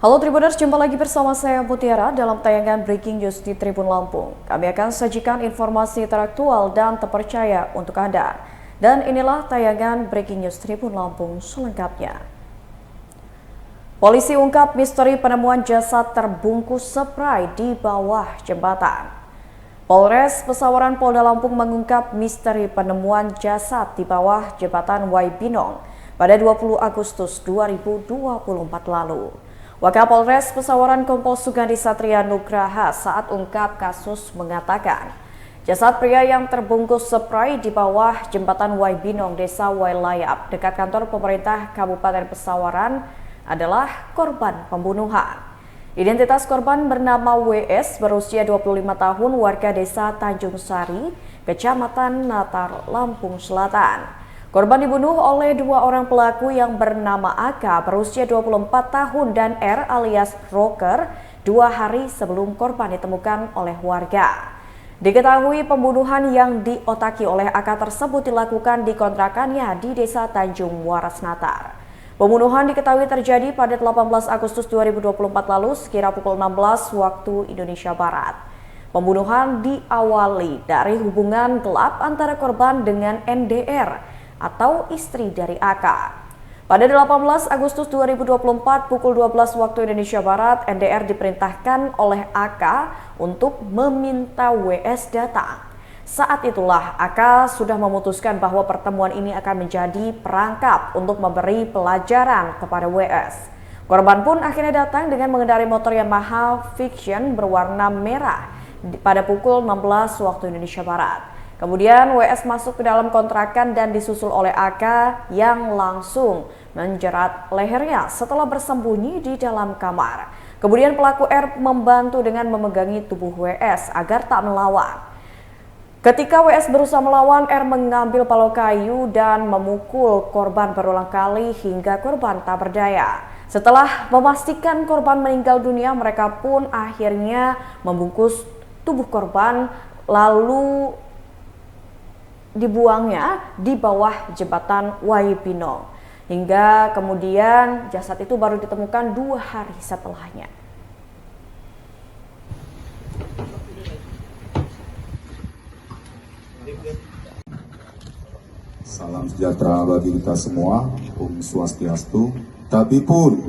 Halo Tribuners, jumpa lagi bersama saya Mutiara dalam tayangan Breaking News di Tribun Lampung. Kami akan sajikan informasi teraktual dan terpercaya untuk Anda. Dan inilah tayangan Breaking News Tribun Lampung selengkapnya. Polisi ungkap misteri penemuan jasad terbungkus spray di bawah jembatan. Polres Pesawaran Polda Lampung mengungkap misteri penemuan jasad di bawah jembatan Waibinong pada 20 Agustus 2024 lalu. Wakapolres Pesawaran Kompol Sugandi Satria Nugraha saat ungkap kasus mengatakan, jasad pria yang terbungkus spray di bawah jembatan Waibinong, Desa Wailayap, dekat kantor pemerintah Kabupaten Pesawaran adalah korban pembunuhan. Identitas korban bernama WS, berusia 25 tahun, warga Desa Tanjung Sari, Kecamatan Natar, Lampung Selatan. Korban dibunuh oleh dua orang pelaku yang bernama AK berusia 24 tahun dan R alias Rocker 2 hari sebelum korban ditemukan oleh warga. Diketahui pembunuhan yang diotaki oleh AK tersebut dilakukan di kontrakannya di Desa Tanjung Waras Natar. Pembunuhan diketahui terjadi pada 18 Agustus 2024 lalu sekira pukul 16 waktu Indonesia Barat. Pembunuhan diawali dari hubungan gelap antara korban dengan NDR atau istri dari AK. Pada 18 Agustus 2024 pukul 12 waktu Indonesia Barat, NDR diperintahkan oleh AK untuk meminta WS datang. Saat itulah AK sudah memutuskan bahwa pertemuan ini akan menjadi perangkap untuk memberi pelajaran kepada WS. Korban pun akhirnya datang dengan mengendarai motor Yamaha Fiction berwarna merah pada pukul 16 waktu Indonesia Barat. Kemudian WS masuk ke dalam kontrakan dan disusul oleh AK yang langsung menjerat lehernya setelah bersembunyi di dalam kamar. Kemudian pelaku R membantu dengan memegangi tubuh WS agar tak melawan. Ketika WS berusaha melawan, R mengambil palau kayu dan memukul korban berulang kali hingga korban tak berdaya. Setelah memastikan korban meninggal dunia, mereka pun akhirnya membungkus tubuh korban lalu dibuangnya di bawah jembatan Waibinong. Hingga kemudian jasad itu baru ditemukan 2 hari setelahnya. Salam sejahtera bagi kita semua, Om Swastiastu, tapi pun